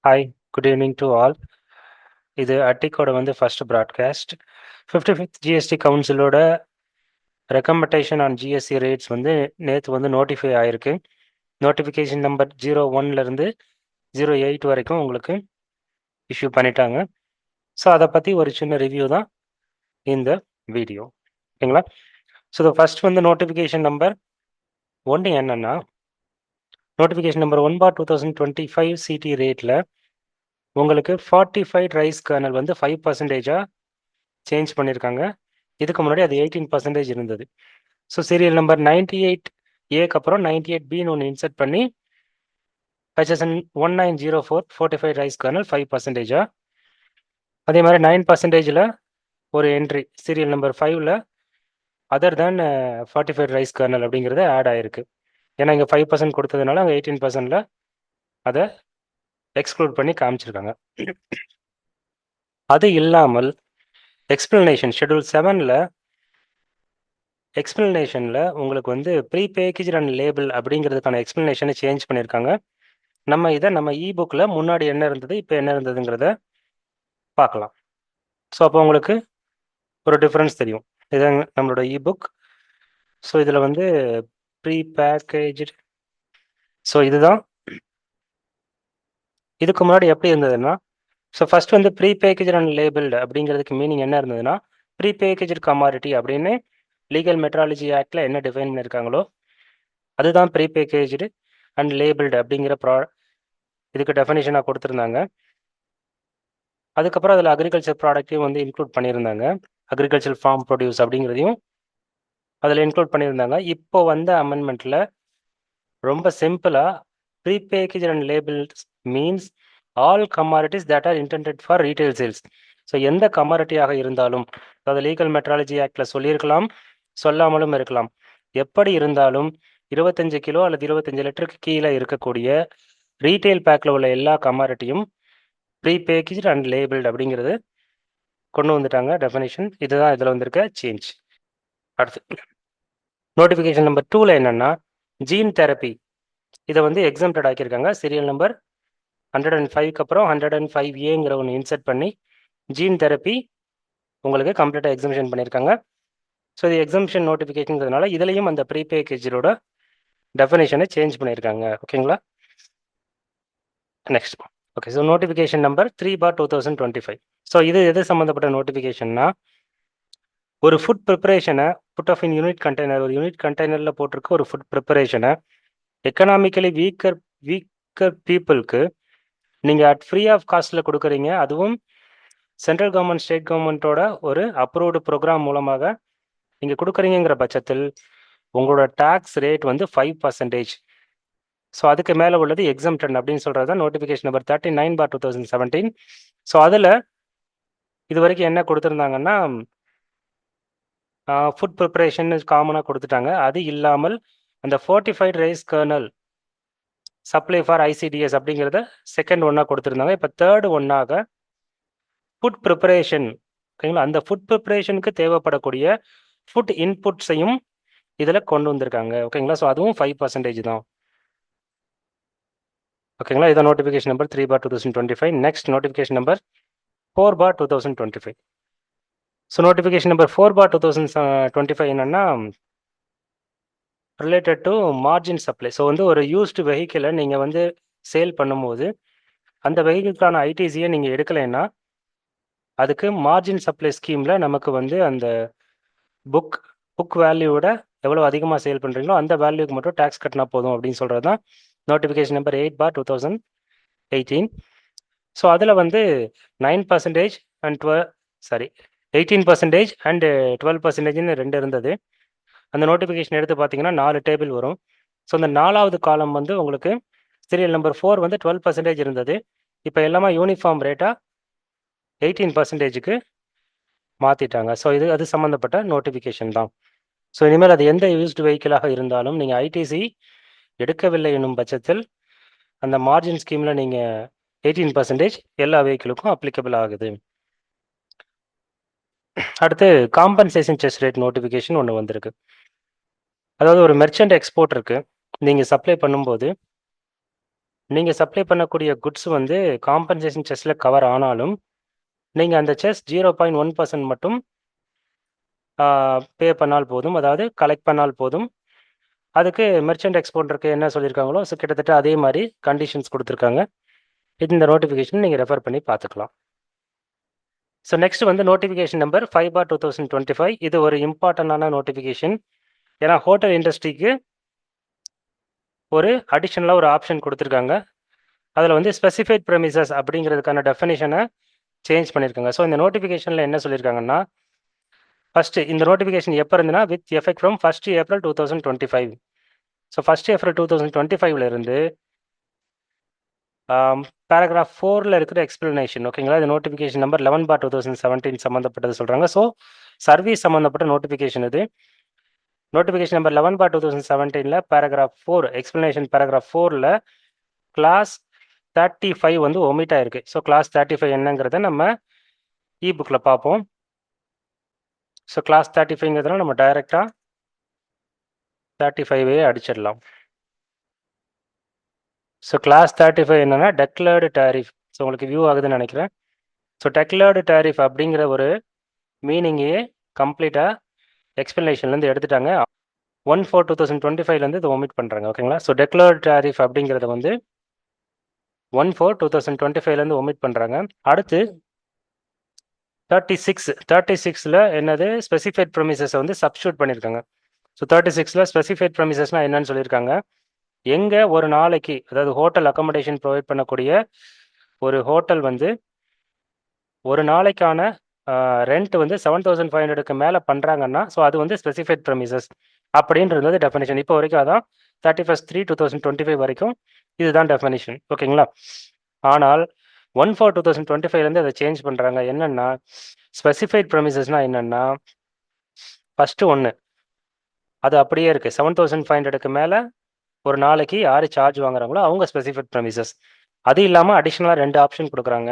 Hi, good evening to all. இது அட்டிக்கோட first broadcast. 55th GST கவுன்சிலோட ரெக்கமெண்டேஷன் ஆன் ஜிஎஸ்டி ரேட்ஸ் நேற்று notify ஆயிருக்கு. நோட்டிஃபிகேஷன் நம்பர் 01லேருந்து 08 வரைக்கும் உங்களுக்கு இஷ்யூ பண்ணிட்டாங்க. ஸோ அதை பற்றி ஒரு சின்ன ரிவ்யூ தான் இந்த வீடியோ, ஓகேங்களா? ஸோ ஃபர்ஸ்ட் நோட்டிஃபிகேஷன் நம்பர் 1 என்னன்னா, நோட்டிஃபிகேஷன் நம்பர் 1/2025 சிடி ரேட்டில் உங்களுக்கு 45 ரைஸ் கர்னல் 5% சேஞ்ச் பண்ணியிருக்காங்க. இதுக்கு முன்னாடி அது 18% இருந்தது. ஸோ சீரியல் நம்பர் 98A அப்புறம் 98Bன்னு ஒன்று இன்சர்ட் பண்ணி HSN 1904 45 ரைஸ் கர்னல் 5%. அதே மாதிரி 9%ல் ஒரு என்ட்ரி சீரியல் நம்பர் 5ல் அதர் தேன் 45 ரைஸ் கர்னல் அப்படிங்கிறது ஆட் ஆயிருக்கு. ஏன்னா இங்கே 5% கொடுத்ததுனால அங்கே 18%ல் அதை எக்ஸ்க்ளூட் பண்ணி காமிச்சிருக்காங்க. அது இல்லாமல் எக்ஸ்பிளனேஷன் ஷெட்யூல் 7ல் எக்ஸ்பிளனேஷனில் உங்களுக்கு ப்ரீ பேக்கேஜ் அண்ட் லேபிள் அப்படிங்கிறதுக்கான எக்ஸ்பிளனேஷனை சேஞ்ச் பண்ணியிருக்காங்க. நம்ம இபுக்கில் முன்னாடி என்ன இருந்தது, இப்போ என்ன இருந்ததுங்கிறத பார்க்கலாம். ஸோ அப்போ உங்களுக்கு ஒரு டிஃப்ரென்ஸ் தெரியும். இதுதான் நம்மளோட இபுக். ஸோ இதில் ப்ரீ பேக்கேஜ். ஸோ இதுதான் இதுக்கு முன்னாடி எப்படி இருந்ததுன்னா, so first pre package and labelled அப்படிங்கிறதுக்கு மீனிங் என்ன இருந்ததுன்னா, ப்ரீ பேக்கேஜ் கமாடிட்டி அப்படின்னு லீகல் மெட்ராலஜி ஆக்டில் என்ன டிஃபைன் பண்ணியிருக்காங்களோ அதுதான் ப்ரீ பேக்கேஜ்டு அண்ட் லேபிள்டு அப்படிங்கிற இதுக்கு டெஃபினேஷனாக கொடுத்துருந்தாங்க. அதுக்கப்புறம் அதில் அக்ரிகல்ச்சர் ப்ராடக்ட்டையும் இன்க்ளூட் பண்ணியிருந்தாங்க. அக்ரிகல்ச்சர் ஃபார்ம் ப்ரொடியூஸ் அப்படிங்கிறதையும் அதில் இன்க்ளூட் பண்ணியிருந்தாங்க. இப்போ அமெண்ட்மெண்ட்டில் ரொம்ப சிம்பிளாக pre package and labels means all commodities that are intended for retail sales. So எந்த கமாடிட்டியாக இருந்தாலும், அதாவது லீகல் மெட்ராலஜி ஆக்டில் சொல்லியிருக்கலாம், சொல்லாமலும் இருக்கலாம். எப்படி இருந்தாலும் 25 கிலோ அல்லது 25 லிட்டருக்கு கீழே இருக்கக்கூடிய ரீட்டைல் பேக்கில் உள்ள எல்லா கமாடிட்டியும் ப்ரீ பேக்கேஜ் அண்ட் லேபிள்டு அப்படிங்கிறது கொண்டு வந்துட்டாங்க டெஃபினேஷன். இதுதான் இதில் வந்திருக்க சேஞ்ச். அடுத்து நோட்டிஃபிகேஷன் நம்பர் 2ல் என்னென்னா, ஜீன் தெரப்பி இதை எக்ஸம்ப்டட் ஆக்கியிருக்காங்க. சீரியல் நம்பர் 105க்கு அப்புறம் 105Aங்கிற ஒன்று இன்சர்ட் பண்ணி ஜீன் தெரப்பி உங்களுக்கு கம்ப்ளீட்டாக எக்ஸம்ஷன் பண்ணியிருக்காங்க. ஸோ இது எக்ஸம்ஷன் நோட்டிஃபிகேஷன்ங்கிறதுனால இதுலேயும் அந்த ப்ரீ பேக்கேஜோட டெஃபினேஷனை சேஞ்ச் பண்ணியிருக்காங்க. ஓகேங்களா? Next okay. So notification number 3/2025. So இது எது சம்மந்தப்பட்ட நோட்டிஃபிகேஷன்னா, ஒரு ஃபுட் ப்ரிப்பரேஷனை put off in unit container, ஒரு யூனிட் கண்டெய்னரில் போட்டிருக்க ஒரு ஃபுட் ப்ரிப்பரேஷனை எக்கனாமிக்கலி வீக்கர் பீப்புளுக்கு நீங்கள் அட் ஃப்ரீ ஆஃப் காஸ்ட்டில் கொடுக்குறீங்க. அதுவும் சென்ட்ரல் கவர்மெண்ட் ஸ்டேட் கவர்மெண்ட்டோட ஒரு அப்ரூவ்டு ப்ரோக்ராம் மூலமாக நீங்கள் கொடுக்குறீங்கிற பட்சத்தில் உங்களோட டேக்ஸ் ரேட் 5%. ஸோ அதுக்கு மேலே உள்ளது எக்ஸம்ப்டன் அப்படின்னு சொல்கிறது தான் நோட்டிஃபிகேஷன் நம்பர் 39/2017. ஸோ அதில் இது வரைக்கும் என்ன கொடுத்துருந்தாங்கன்னா, ஃபுட் ப்ரிப்பரேஷன் காமனாக கொடுத்துட்டாங்க. அது இல்லாமல் அந்த 45 rice kernel supply for ICDS அப்படிங்கிறத செகண்ட் ஒன்னாக கொடுத்துருந்தாங்க. இப்போ தேர்டு ஒன்னாக ஃபுட் ப்ரிப்பரேஷன், ஓகேங்களா, அந்த ஃபுட் ப்ரிப்பரேஷனுக்கு தேவைப்படக்கூடிய ஃபுட் இன்புட்ஸையும் இதில் கொண்டு வந்திருக்காங்க. ஓகேங்களா? ஸோ அதுவும் 5% தான். ஓகேங்களா? இதான் notification number 3/2025. Next notification number 4/2025. So notification number 4/2025 என்னன்னா, related to margin supply. So ஒரு யூஸ்டு வெஹிக்கிளை நீங்கள் சேல் பண்ணும்போது அந்த வெஹிக்கிளுக்கான ஐடிசியை நீங்கள் எடுக்கலைன்னா அதுக்கு மார்ஜின் சப்ளை ஸ்கீமில் நமக்கு அந்த புக் வேல்யூவோட எவ்வளோ அதிகமாக சேல் பண்ணுறீங்களோ அந்த வேல்யூக்கு மட்டும் டேக்ஸ் கட்டினா போதும் அப்படின்னு சொல்கிறது தான் நோட்டிஃபிகேஷன் நம்பர் 8/2018. ஸோ அதில் 9% அண்ட் 18% அண்ட் 12%ன்னு 2 இருந்தது. அந்த நோட்டிஃபிகேஷன் எடுத்து பார்த்தீங்கன்னா 4 டேபிள் வரும். ஸோ அந்த 4வது காலம் உங்களுக்கு சீரியல் நம்பர் 4 12% இருந்தது. இப்போ எல்லாமே யூனிஃபார்ம் ரேட்டாக 18%க்கு மாற்றிட்டாங்க. ஸோ அது சம்மந்தப்பட்ட நோட்டிஃபிகேஷன் தான். ஸோ இனிமேல் அது எந்த யூஸ்டு வெஹிக்கிளாக இருந்தாலும் நீங்கள் ஐடிசி எடுக்கவில்லை என்னும் பட்சத்தில் அந்த மார்ஜின் ஸ்கீமில் நீங்கள் 18% எல்லா வெஹிக்கிளுக்கும் அப்ளிகபிள் ஆகுது. அடுத்து காம்பன்சேஷன் செஸ் ரேட் நோட்டிஃபிகேஷன் ஒன்று வந்திருக்கு. அதாவது ஒரு மெர்ச்சன்ட் எக்ஸ்போர்ட் இருக்கு, நீங்கள் சப்ளை பண்ணும்போது நீங்கள் சப்ளை பண்ணக்கூடிய குட்ஸ் வந்து காம்பன்சேஷன் செஸ்ஸில் கவர் ஆனாலும் நீங்கள் அந்த செஸ் 0.1% மட்டும் பே பண்ணால் போதும், அதாவது கலெக்ட் பண்ணால் போதும். அதுக்கு மெர்ச்சன்ட் எக்ஸ்போர்ட்டருக்கு என்ன சொல்லியிருக்காங்களோ ஸோ கிட்டத்தட்ட அதே மாதிரி கண்டிஷன்ஸ் கொடுத்துருக்காங்க. இந்த நோட்டிஃபிகேஷன் நீங்கள் ரெஃபர் பண்ணி பார்த்துக்கலாம். ஸோ நெக்ஸ்ட் வந்து நோட்டிஃபிகேஷன் நம்பர் 5/2025. இது ஒரு இம்பார்ட்டண்டான நோட்டிஃபிகேஷன். ஏன்னா ஹோட்டல் இண்டஸ்ட்ரிக்கு ஒரு அடிஷ்னலாக ஒரு ஆப்ஷன் கொடுத்துருக்காங்க. அதில் வந்து ஸ்பெசிஃபைட் ப்ரெமிசஸ் அப்படிங்கிறதுக்கான டெஃபினேஷனை சேஞ்ச் பண்ணியிருக்காங்க. ஸோ இந்த நோட்டிஃபிகேஷனில் என்ன சொல்லியிருக்காங்கன்னா, ஃபர்ஸ்ட் இந்த நோட்டிஃபிகேஷன் எப்போ இருந்துன்னா with effect from 1 April 2025. So 1 April 2025 இருந்து பேராகிராஃப் 4ல் இருக்கிற எக்ஸ்பிளனேஷன், ஓகேங்களா? இது நோட்டிஃபிகேஷன் நம்பர் 11/2017 சம்மந்தப்பட்டது சொல்கிறாங்க. ஸோ சர்வீஸ் சம்மந்தப்பட்ட நோட்டிஃபிகேஷன் இது. Notification number 11/2017 paragraph 4 explanation paragraph 4ல் கிளாஸ் 35 வந்து ஒமிட் ஆயிருக்கு. ஸோ கிளாஸ் 35 என்னங்கிறத நம்ம புக்கில் பார்ப்போம். ஸோ கிளாஸ் 35ங்கிறதுல நம்ம டைரெக்டாக 35 அடிச்சிடலாம். ஸோ கிளாஸ் 35 என்னன்னா டெக்ளர்டு டேரிஃப். ஸோ உங்களுக்கு வியூ ஆகுதுன்னு நினைக்கிறேன். ஸோ டெக்ளர்டு டேரிஃப் அப்படிங்கிற ஒரு மீனிங்கே கம்ப்ளீட்டாக எக்ஸ்பிளனேஷன்லேருந்து எடுத்துட்டாங்க. 1/4/2025 இதை ஒமிட் பண்ணுறாங்க, ஓகேங்களா? ஸோ டெக்ளர்டு டேரிஃப் அப்படிங்கிறத வந்து 1/4/2025 ஒமிட் பண்ணுறாங்க. அடுத்து 36ல் என்னது ஸ்பெசிஃபைட் ப்ரெமிசஸை வந்து சப்ஸ்டியூட் பண்ணியிருக்காங்க. ஸோ 36ல் ஸ்பெசிஃபைட் ப்ரெமிசஸ்னால் என்னன்னு சொல்லியிருக்காங்க. எங்கே ஒரு நாளைக்கு, அதாவது ஹோட்டல் அக்காமடேஷன் ப்ரொவைட் பண்ணக்கூடிய ஒரு ஹோட்டல் வந்து ஒரு நாளைக்கான ரெண்ட் வந்து 7,500க்கு மேலே பண்ணுறாங்கன்னா ஸோ அது வந்து ஸ்பெசிஃபைட் ப்ரெமிசஸ் அப்படின்றது டெஃபினேஷன். இப்போ வரைக்கும் அதான் 31 3 2025 வரைக்கும் இதுதான் டெஃபினேஷன், ஓகேங்களா? ஆனால் 1/4/2025 அதை சேஞ்ச் பண்ணுறாங்க. என்னென்னா ஸ்பெசிஃபைட் ப்ரெமிசஸ்னால் என்னென்னா ஃபஸ்ட்டு ஒன்று அது அப்படியே இருக்குது. 7,500க்கு மேலே ஒரு நாளைக்கு யார் சார்ஜ் வாங்குறாங்களோ அவங்க ஸ்பெசிஃபைட் ப்ரெமிசஸ். அது இல்லாமல் அடிஷ்னலாக 2 ஆப்ஷன் கொடுக்குறாங்க.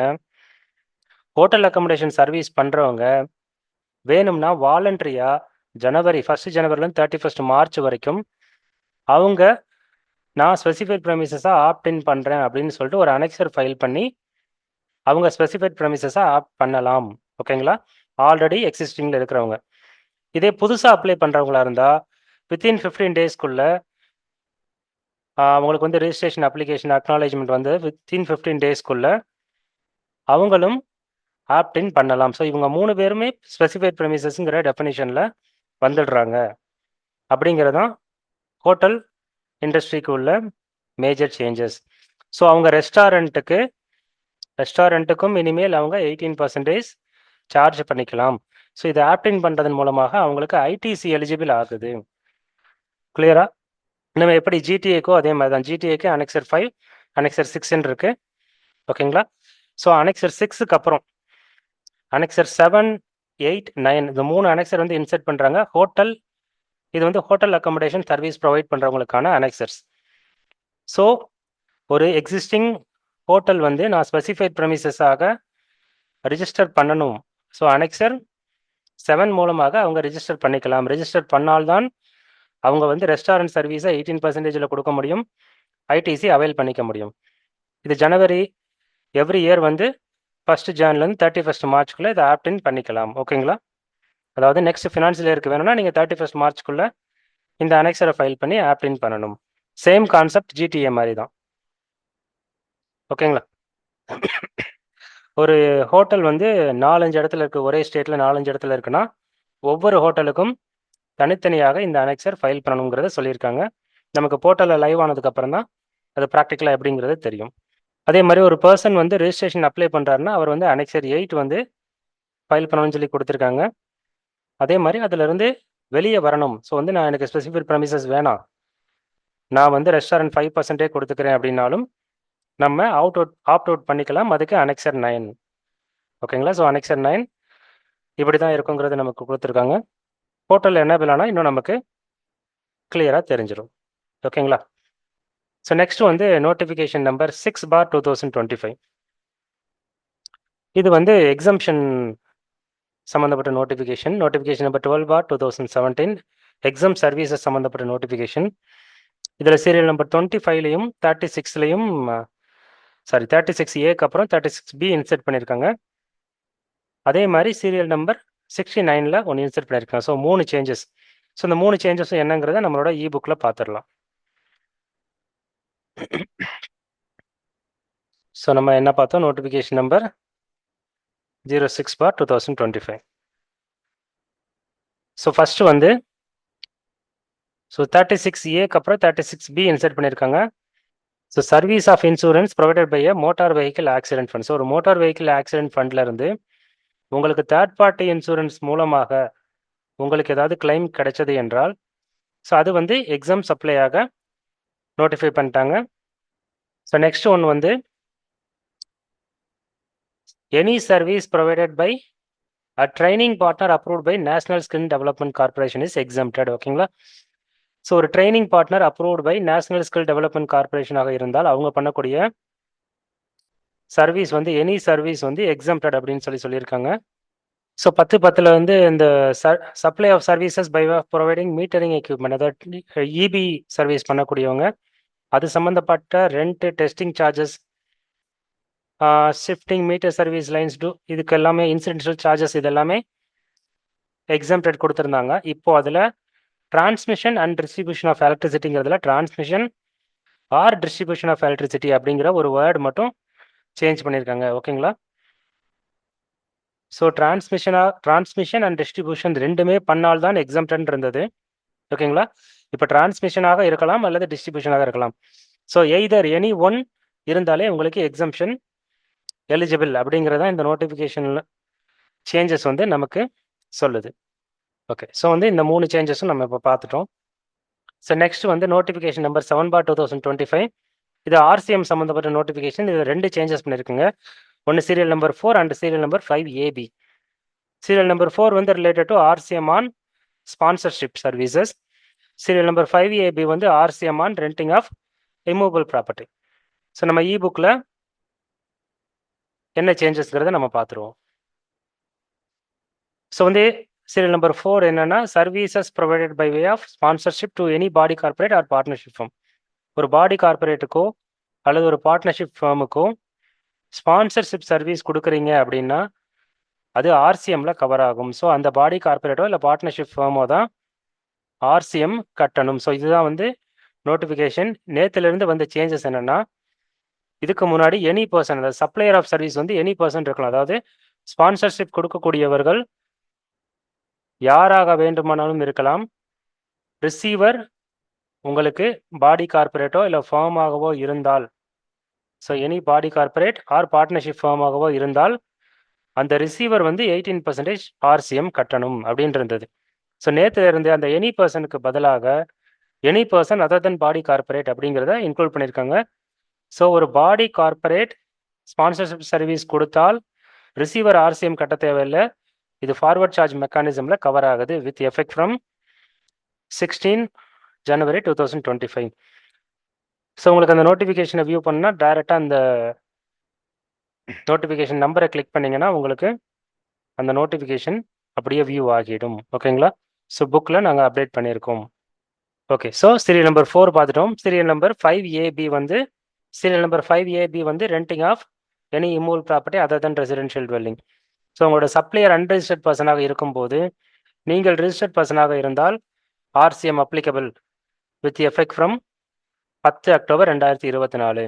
ஹோட்டல் அக்காமடேஷன் சர்வீஸ் பண்ணுறவங்க வேணும்னா வாலண்டரியாக ஜனவரி 1 ஜனவரிலேருந்து 31 மார்ச் வரைக்கும் அவங்க நான் ஸ்பெசிஃபைட் ப்ரெமிசஸாக ஆப்டின் பண்ணுறேன் அப்படின்னு சொல்லிட்டு ஒரு அனெக்சர் ஃபைல் பண்ணி அவங்க ஸ்பெசிஃபைட் ப்ரெமிசஸாக ஆப்ட் பண்ணலாம், ஓகேங்களா? ஆல்ரெடி எக்ஸிஸ்டிங்கில் இருக்கிறவங்க. இதே புதுசாக அப்ளை பண்ணுறவங்களா இருந்தால் வித்தின் 15 டேஸ்க்குள்ளே அவங்களுக்கு வந்து ரெஜிஸ்ட்ரேஷன் அப்ளிகேஷன் அக்னாலேஜ்மெண்ட் வந்து வித்தின் 15 டேஸ்க்குள்ளே அவங்களும் ஆப்டின் பண்ணலாம். ஸோ இவங்க 3 பேருமே ஸ்பெசிஃபைட் ப்ரெமிசஸ்ங்கிற டெஃபினிஷனில் வந்துடுறாங்க. அப்படிங்கிறதான் ஹோட்டல் இண்டஸ்ட்ரிக்கு உள்ள மேஜர் சேஞ்சஸ். ஸோ அவங்க ரெஸ்டாரண்ட்டுக்கும் இனிமேல் அவங்க 18% சார்ஜ் பண்ணிக்கலாம். ஸோ இதை ஆப்டின் பண்ணுறதன் மூலமாக அவங்களுக்கு ஐடிசி எலிஜிபிள் ஆகுது. கிளியரா? நம்ம எப்படி ஜிடிஏக்கோ அதே மாதிரி தான். ஜிடிஏக்கு அனெக்சர் 5 அனெக்சர் 6 இருக்கு, ஓகேங்களா? ஸோ அனெக்சர் 6க்கு அப்புறம் அனெக்சர் 7, 8, 9 இந்த 3 அனெக்சர் வந்து இன்செர்ட் பண்ணுறாங்க. ஹோட்டல் இது வந்து ஹோட்டல் அக்காமடேஷன் சர்வீஸ் ப்ரொவைட் பண்ணுறவங்களுக்கான அனெக்சர்ஸ். ஸோ ஒரு எக்ஸிஸ்டிங் ஹோட்டல் வந்து நான் ஸ்பெசிஃபைட் ப்ரெமிசஸாக ரிஜிஸ்டர் பண்ணணும். ஸோ அனெக்சர் 7 மூலமாக அவங்க ரிஜிஸ்டர் பண்ணிக்கலாம். ரிஜிஸ்டர் பண்ணால்தான் அவங்க வந்து ரெஸ்டாரண்ட் சர்வீஸை 18% கொடுக்க முடியும், ஐடிசி அவைல் பண்ணிக்க முடியும். இது ஜனவரி எவ்ரி இயர் வந்து 1 ஜான்லேருந்து 31 மார்ச்க்குள்ளே இதை ஆப்டின் பண்ணிக்கலாம், ஓகேங்களா? அதாவது நெக்ஸ்ட் ஃபினான்ஷியல் இயருக்கு வேணும்னா நீங்கள் 31 மார்ச்க்குள்ளே இந்த அனெக்சரை ஃபைல் பண்ணி ஆப்டின் பண்ணணும். சேம் கான்செப்ட் ஜிடிஏ மாதிரி தான், ஓகேங்களா? ஒரு ஹோட்டல் வந்து 4-5 இடத்துல இருக்குது, ஒரே ஸ்டேட்டில் 4-5 இடத்துல இருக்குன்னா ஒவ்வொரு ஹோட்டலுக்கும் தனித்தனியாக இந்த அனெக்சர் ஃபைல் பண்ணணுங்கிறத சொல்லியிருக்காங்க. நமக்கு போர்ட்டலில் லைவ் ஆனதுக்கப்புறம் தான் அது ப்ராக்டிக்கலாக எப்படிங்கிறது தெரியும். அதே மாதிரி ஒரு பர்சன் வந்து ரெஜிஸ்ட்ரேஷன் அப்ளை பண்ணுறாருன்னா அவர் வந்து அனெக்சர் 8 வந்து ஃபைல் பண்ணணும்னு சொல்லி கொடுத்துருக்காங்க. அதே மாதிரி அதிலிருந்து வெளியே வரணும். ஸோ வந்து நான் எனக்கு ஸ்பெசிஃபிக் ப்ரெமிசஸ் வேணாம், நான் வந்து ரெஸ்டாரண்ட் 5% கொடுத்துக்கிறேன் அப்படின்னாலும் நம்ம ஆப்ட் அவுட் பண்ணிக்கலாம். அதுக்கு அனெக்சர் 9, ஓகேங்களா? ஸோ அனெக்சர் 9 இப்படி தான் இருக்குங்கிறது நமக்கு கொடுத்துருக்காங்க. போர்ட்டல் எனேபிள் ஆனால் இன்னும் நமக்கு கிளியராக தெரிஞ்சிடும், ஓகேங்களா? ஸோ நெக்ஸ்ட் வந்து நோட்டிஃபிகேஷன் நம்பர் 6/2025. இது வந்து எக்ஸம்ஷன் சம்மந்தப்பட்ட notification. Notification number 12/2017 exam services சம்மந்தப்பட்ட நோட்டிஃபிகேஷன். இதில் சீரியல் நம்பர் 25லையும் 36லையும் சாரி 36A அப்புறம் 36B இன்செர்ட் பண்ணியிருக்காங்க. அதே மாதிரி சீரியல் நம்பர் 69ல் ஒன்று இன்செர்ட் பண்ணியிருக்காங்க. So 3 changes. ஸோ இந்த 3 சேஞ்சஸும் என்னங்கிறத நம்மளோட இபுக்கில் பார்த்துடலாம். ஸோ நம்ம என்ன பார்த்தோம்? Notification number 06/2025. ஸோ ஃபர்ஸ்ட் வந்து ஸோ 36A அப்புறம் 36B இன்செர்ட் பண்ணியிருக்காங்க. So service of insurance provided by motor vehicle accident fund. So ஒரு மோட்டார் வெஹிக்கிள் ஆக்சிடென்ட் ஃபண்ட்ல இருந்து உங்களுக்கு தேர்ட் பார்ட்டி இன்சூரன்ஸ் மூலமாக உங்களுக்கு ஏதாவது கிளைம் கிடைச்சது என்றால் ஸோ அது வந்து எக்ஸாம் சப்ளையாக நோட்டிஃபை பண்ணிட்டாங்க. ஸோ நெக்ஸ்ட் ஒன் வந்து any service provided by a training partner approved by national skill development corporation is exempted. ஓகேங்களா? ஸோ ஒரு training partner approved by national skill development கார்பரேஷனாக இருந்தால் அவங்க பண்ணக்கூடிய சர்வீஸ் வந்து எனி சர்வீஸ் வந்து எக்ஸம்டட் அப்படின்னு சொல்லியிருக்காங்க. ஸோ 10/10ல் வந்து இந்த supply of services by of providing metering equipment, அதாவது இபி சர்வீஸ் பண்ணக்கூடியவங்க, அது சம்மந்தப்பட்ட rent, testing charges, shifting meter service lines இதுக்கு எல்லாமே இன்சிடென்ஷியல் சார்ஜஸ் இது எல்லாமே எக்ஸம்டட் கொடுத்துருந்தாங்க. இப்போ அதில் டிரான்ஸ்மிஷன் அண்ட் டிஸ்ட்ரிபியூஷன் ஆஃப் எலக்ட்ரிசிட்டிங்கிறதுல transmission or distribution of electricity அப்படிங்கிற ஒரு வேர்டு மட்டும் சேஞ்ச் பண்ணியிருக்காங்க. ஓகேங்களா? ஸோ டிரான்ஸ்மிஷன் அண்ட் டிஸ்ட்ரிபியூஷன் ரெண்டுமே பண்ணால்தான் எக்ஸம்டன் இருந்தது. ஓகேங்களா? இப்போ டிரான்ஸ்மிஷனாக இருக்கலாம் அல்லது டிஸ்ட்ரிபியூஷனாக இருக்கலாம். ஸோ எய்தர் எனி ஒன் இருந்தாலே உங்களுக்கு எக்ஸம்ஷன் எலிஜிபிள் அப்படிங்கிறதா இந்த நோட்டிஃபிகேஷனில் சேஞ்சஸ் வந்து நமக்கு சொல்லுது. ஓகே, ஸோ வந்து இந்த 3 சேஞ்சஸும் நம்ம இப்போ பார்த்துட்டோம். ஸோ நெக்ஸ்ட் வந்து நோட்டிஃபிகேஷன் நம்பர் 7/2025. இது ஆர்சிஎம் சம்மந்தப்பட்ட நோட்டிஃபிகேஷன். இது 2 சேஞ்சஸ் பண்ணியிருக்குங்க. ஒன்று serial number 4 and serial number 5AB. Serial number 4 வந்து related to RCM on sponsorship services. Serial number 5AB வந்து RCM on renting of immovable property. So நம்ம இபுக்கில் என்ன சேஞ்சஸ்ங்கிறத நம்ம பார்த்துருவோம். ஸோ வந்து சீரியல் நம்பர் 4 என்னன்னா services provided by way of sponsorship to any body corporate or partnership firm. ஒரு body கார்பரேட்டுக்கோ அல்லது ஒரு பார்ட்னர்ஷிப் ஃபார்முக்கோ ஸ்பான்சர்ஷிப் சர்வீஸ் கொடுக்குறீங்க அப்படின்னா அது ஆர்சிஎம்ல கவர் ஆகும். ஸோ அந்த பாடி கார்பரேட்டோ இல்லை பார்ட்னர்ஷிப் ஃபார்மோ தான் ஆர்சிஎம் கட்டணும். ஸோ இதுதான் வந்து நோட்டிஃபிகேஷன். நேற்றுலேருந்து வந்த சேஞ்சஸ் என்னன்னா, இதுக்கு முன்னாடி எனி பர்சன், அதாவது சப்ளையர் ஆஃப் சர்வீஸ் வந்து எனி பர்சன் இருக்கலாம். அதாவது ஸ்பான்சர்ஷிப் கொடுக்கக்கூடியவர்கள் யாராக வேண்டுமானாலும் இருக்கலாம். ரிசீவர் உங்களுக்கு பாடி கார்பரேட்டோ இல்லை ஃபார்மாகவோ இருந்தால், so any body corporate or partnership ஃபார்மாகவோ இருந்தால் அந்த ரிசீவர் வந்து 18% ஆர்சிஎம் கட்டணும் அப்படின்னு இருந்தது. ஸோ நேற்று இருந்து அந்த எனி பர்சனுக்கு பதிலாக எனி பர்சன் அதர் தென் பாடி கார்பரேட் அப்படிங்கிறத இன்க்ளூட் பண்ணியிருக்காங்க. ஸோ ஒரு பாடி கார்பரேட் ஸ்பான்சர்ஷிப் சர்வீஸ் கொடுத்தால் ரிசீவர் ஆர்சிஎம் கட்ட தேவையில்லை. இது ஃபார்வர்ட் சார்ஜ் மெக்கானிசமில் கவர் ஆகுது with effect from 16 January 2025. So உங்களுக்கு அந்த நோட்டிஃபிகேஷனை வியூ பண்ணால் டைரெக்டாக அந்த நோட்டிஃபிகேஷன் நம்பரை கிளிக் பண்ணிங்கன்னா உங்களுக்கு அந்த நோட்டிஃபிகேஷன் அப்படியே வியூ ஆகிடும். ஓகேங்களா? ஸோ புக்கில் நாங்கள் அப்டேட் பண்ணியிருக்கோம். ஓகே, ஸோ சீரியல் நம்பர் 4 பார்த்துட்டோம். சீரியல் நம்பர் 5AB வந்து renting of any immovable property other than residential dwelling. So உங்களோட சப்ளையர் அன்ரெஜிஸ்டர்ட் பர்சனாக இருக்கும்போது நீங்கள் ரிஜிஸ்டர்ட் பர்சனாக இருந்தால் RCM applicable with effect from 10 October 2024.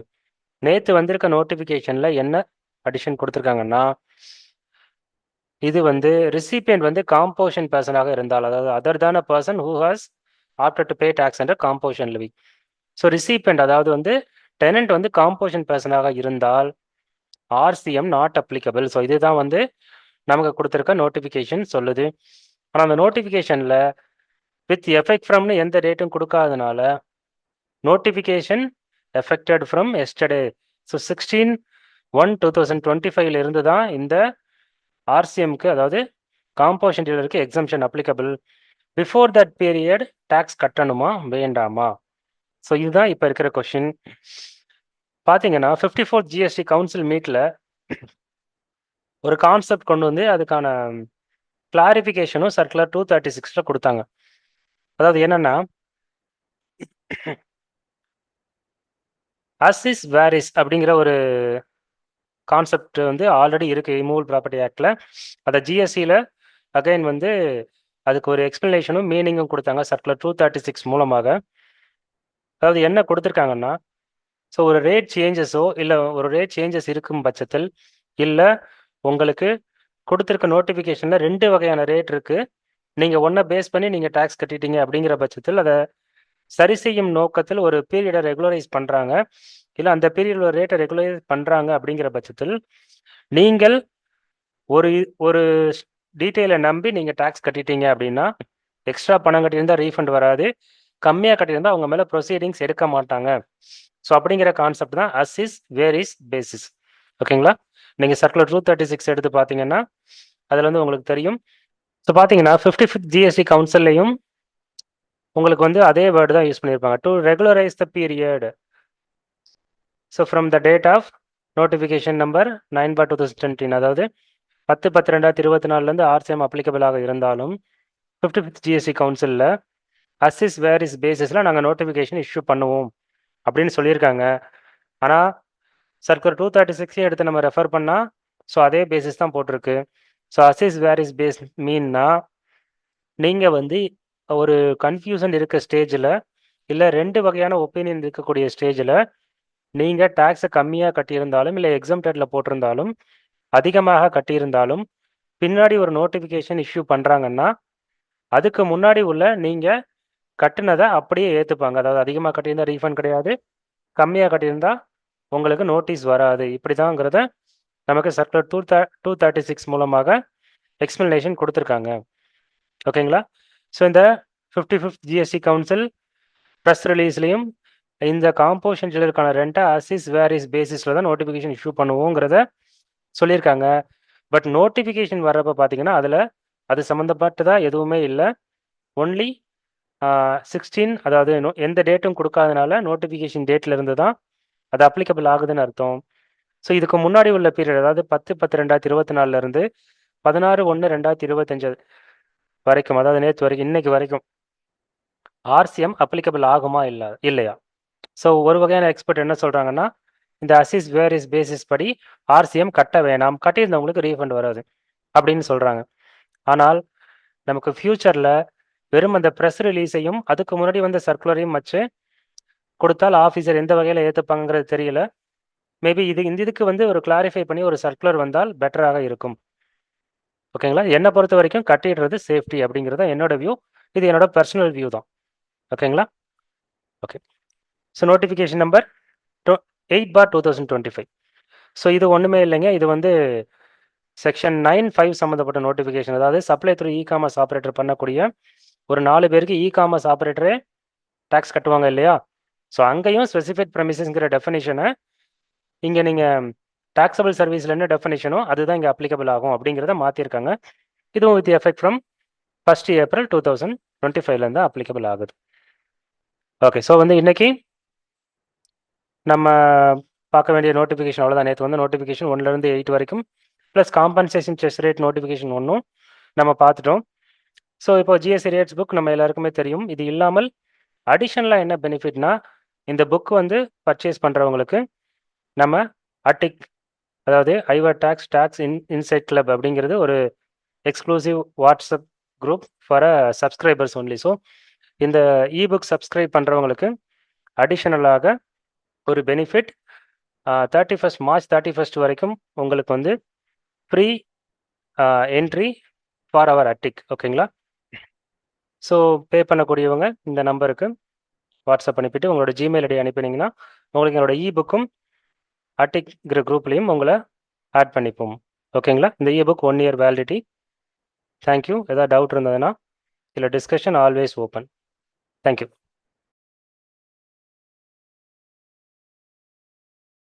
நேற்று வந்திருக்க நோட்டிஃபிகேஷனில் என்ன அடிஷன் கொடுத்துருக்காங்கன்னா, இது வந்து ரிசிபியன்ட் வந்து காம்போஷன் பர்சனாக இருந்தால், அதாவது other than person who has opted to pay tax under composition levy. So recipient அதாவது வந்து டெனன்ட் வந்து காம்போஷன் பர்சனாக இருந்தால் ஆர்சிஎம் நாட் அப்ளிகபிள். ஸோ இதுதான் வந்து நமக்கு கொடுத்துருக்க நோட்டிஃபிகேஷன் சொல்லுது. ஆனால் அந்த நோட்டிஃபிகேஷனில் வித் எஃபெக்ட் ஃப்ரம்னு எந்த டேட்டும் கொடுக்காதனால notification effected from yesterday. So 16/1/2025 இருந்து தான் இந்த ஆர்சிஎம்க்கு, அதாவது காம்போஷன் டீலருக்கு exemption applicable. Before that period tax கட்டணுமா வேண்டாமா? ஸோ இதுதான் இப்போ இருக்கிற கொஷின். பார்த்தீங்கன்னா 54th ஜிஎஸ்டி கவுன்சில் மீட்டில் ஒரு கான்செப்ட் கொண்டு வந்து அதுக்கான கிளாரிஃபிகேஷனும் சர்க்குலர் 236 கொடுத்தாங்க. அதாவது என்னன்னா, அஸ் இஸ் வேர் இஸ் அப்படிங்கிற ஒரு கான்செப்ட் வந்து ஆல்ரெடி இருக்கு இமூவல் ப்ராப்பர்ட்டி ஆக்டில். அதை ஜிஎஸ்சியில் அகைன் வந்து அதுக்கு ஒரு எக்ஸ்பிளனேஷனும் மீனிங்கும் கொடுத்தாங்க சர்க்குலர் 236 மூலமாக. அதாவது என்ன கொடுத்துருக்காங்கன்னா, ஸோ ஒரு ரேட் சேஞ்சஸோ இல்லை ஒரு ரேட் சேஞ்சஸ் இருக்கும் பட்சத்தில், இல்லை உங்களுக்கு கொடுத்துருக்க நோட்டிஃபிகேஷனில் 2 வகையான ரேட் இருக்கு, நீங்கள் ஒன்றை பேஸ் பண்ணி நீங்கள் டேக்ஸ் கட்டிட்டீங்க அப்படிங்கிற பட்சத்தில் அதை சரி செய்யும் நோக்கத்தில் ஒரு பீரியடை ரெகுலரைஸ் பண்ணுறாங்க, இல்லை அந்த பீரியட் ஒரு ரேட்டை ரெகுலரைஸ் பண்ணுறாங்க அப்படிங்கிற பட்சத்தில் நீங்கள் ஒரு ஒரு டீட்டெயிலை நம்பி நீங்கள் டேக்ஸ் கட்டிட்டீங்க அப்படின்னா எக்ஸ்ட்ரா பணம் கட்டியிருந்தால் ரீஃபண்ட் வராது, கம்மியாக கட்டியிருந்தால் அவங்க மேலே ப்ரொசீடிங்ஸ் எடுக்க மாட்டாங்க. ஸோ அப்படிங்கிற கான்செப்ட் தான் as is where is basis. ஓகேங்களா? நீங்கள் சர்க்குலர் 236 எடுத்து பார்த்தீங்கன்னா அதில் வந்து உங்களுக்கு தெரியும். ஸோ பார்த்தீங்கன்னா 55th ஜிஎஸ்டி கவுன்சில்லையும் உங்களுக்கு வந்து அதே வேர்டு தான் யூஸ் பண்ணியிருப்பாங்க, to regularise the period. So from the date of notification number 9/2010, அதாவது 10/10/2024 ஆர்சிஎம் அப்ளிகபிளாக இருந்தாலும் 55th ஜிஎஸ்டி கவுன்சிலில் அசிஸ் வேர் இஸ் பேசிஸில் நாங்கள் நோட்டிஃபிகேஷன் இஷ்யூ பண்ணுவோம் அப்படின்னு சொல்லியிருக்காங்க. ஆனால் சர்க்குலர் 236 எடுத்து நம்ம ரெஃபர் பண்ணால் ஸோ அதே பேசிஸ் தான் போட்டிருக்கு. So as is where is base மீன்னா நீங்கள் வந்து ஒரு கன்ஃபியூஷன் இருக்க ஸ்டேஜில், இல்லை 2 வகையான ஒப்பீனியன் இருக்கக்கூடிய ஸ்டேஜில் நீங்கள் டேக்ஸை கம்மியாக கட்டியிருந்தாலும் இல்லை எக்ஸம்டடில் போட்டிருந்தாலும் அதிகமாக கட்டியிருந்தாலும் பின்னாடி ஒரு நோட்டிஃபிகேஷன் இஷ்யூ பண்ணுறாங்கன்னா அதுக்கு முன்னாடி உள்ள நீங்கள் கட்டுனதை அப்படியே ஏற்றுப்பாங்க. அதாவது அதிகமாக கட்டியிருந்தால் ரீஃபண்ட் கிடையாது, கம்மியாக கட்டியிருந்தால் உங்களுக்கு நோட்டீஸ் வராது. இப்படி தாங்கிறத நமக்கு சர்க்குலர் 236 மூலமாக எக்ஸ்பிளனேஷன் கொடுத்துருக்காங்க. ஓகேங்களா? ஸோ இந்த 55th ஜிஎஸ்டி கவுன்சில் ப்ரெஸ் ரிலீஸ்லையும் இந்த காம்போசிஷன் டீலருக்கான ரெண்ட்டை அசிஸ் வேரிஸ் பேசிஸில் தான் நோட்டிஃபிகேஷன் இஷ்யூ பண்ணுவோங்கிறத சொல்லியிருக்காங்க. பட் நோட்டிஃபிகேஷன் வர்றப்ப பார்த்தீங்கன்னா அதில் அது சம்மந்தப்பட்டதாக எதுவுமே இல்லை. ஒன்லி 16, அதாவது எந்த டேட்டும் கொடுக்காதனால நோட்டிஃபிகேஷன் டேட்ல இருந்து தான் அது அப்ளிகபிள் ஆகுதுன்னு அர்த்தம். ஸோ இதுக்கு முன்னாடி உள்ள பீரியட், அதாவது 10/10/2024 இருந்து 16/1/2025 வரைக்கும், அதாவது நேற்று வரைக்கும் இன்னைக்கு வரைக்கும் ஆர்சிஎம் அப்ளிகபிள் ஆகுமா இல்லையா? ஸோ ஒரு வகையான எக்ஸ்பர்ட் என்ன சொல்றாங்கன்னா, இந்த அசிஸ் வேரிஸ் பேசிஸ் படி ஆர்சிஎம் கட்ட வேணாம், கட்டியிருந்தவங்களுக்கு ரீஃபண்ட் வராது அப்படின்னு சொல்றாங்க. ஆனால் நமக்கு ஃபியூச்சரில் வெறும் அந்த ப்ரெஸ் ரிலீஸையும் அதுக்கு முன்னாடி வந்த சர்க்குலரையும் வச்சு கொடுத்தால் ஆஃபீஸர் எந்த வகையில் ஏற்றுப்பாங்கிறது தெரியல. மேபி இதுக்கு வந்து ஒரு கிளாரிஃபை பண்ணி ஒரு சர்க்குலர் வந்தால் பெட்டராக இருக்கும். ஓகேங்களா? என்னை பொறுத்த வரைக்கும் கட்டிடுறது சேஃப்டி அப்படிங்கிறது என்னோட வியூ. இது என்னோட பர்சனல் வியூ தான். ஓகேங்களா? Okay. So notification number 8/2025. So இது ஒன்றுமே இல்லைங்க, இது வந்து செக்ஷன் 9(5) சம்மந்தப்பட்ட நோட்டிஃபிகேஷன். அதாவது supply through e commerce operator பண்ணக்கூடிய ஒரு 4 பேருக்கு இ காமர்ஸ் ஆப்ரேட்டரே டேக்ஸ் கட்டுவாங்க இல்லையா? ஸோ அங்கேயும் ஸ்பெசிஃபைட் ப்ரெமிசஸ்ங்கிற டெஃபினேஷனை இங்கே நீங்கள் டாக்ஸபிள் சர்வீஸில் என்ன டெஃபினேஷனோ அதுதான் இங்கே அப்ளிகபிள் ஆகும் அப்படிங்கிறத மாற்றிருக்காங்க. இதுவும் with effect from 1st April 2025 applicable ஆகுது. ஓகே. ஸோ வந்து இன்னைக்கு நம்ம பார்க்க வேண்டிய நோட்டிஃபிகேஷன் அவ்வளோதான். நேற்று வந்து நோட்டிஃபிகேஷன் 1 to 8 வரைக்கும் plus compensation chess rate notification ஒன்றும் நம்ம பார்த்துட்டோம். ஸோ இப்போ ஜிஎஸ்டி ரேட்ஸ் புக் நம்ம எல்லாருக்குமே தெரியும். இது இல்லாமல் அடிஷனலாக என்ன பெனிஃபிட்னா, இந்த புக் வந்து பர்ச்சேஸ் பண்ணுறவங்களுக்கு நம்ம அட்டிக், அதாவது ஐவர் டாக்ஸ் இன்சைட் கிளப் அப்படிங்கிறது ஒரு exclusive WhatsApp group for subscribers only. So இந்த இபுக் சப்ஸ்கிரைப் பண்ணுறவங்களுக்கு அடிஷனலாக ஒரு பெனிஃபிட் 31st March 31st வரைக்கும் உங்களுக்கு வந்து free entry for our attic. ஓகேங்களா? ஸோ பே பண்ணக்கூடியவங்க இந்த நம்பருக்கு வாட்ஸ்அப் அனுப்பிட்டு உங்களோட ஜிமெயில் ஐடி அனுப்பினீங்கன்னா உங்களுக்கு என்னோட இபுக்கும் அட்டிக்கிற குரூப்லேயும் உங்களை ஆட் பண்ணிப்போம். ஓகேங்களா? இந்த இபுக் 1 year வேலிடிட்டி. தேங்க்யூ. ஏதாவது டவுட் இருந்ததுன்னா இல்லை டிஸ்கஷன் ஆல்வேஸ் ஓப்பன். தேங்க்யூ.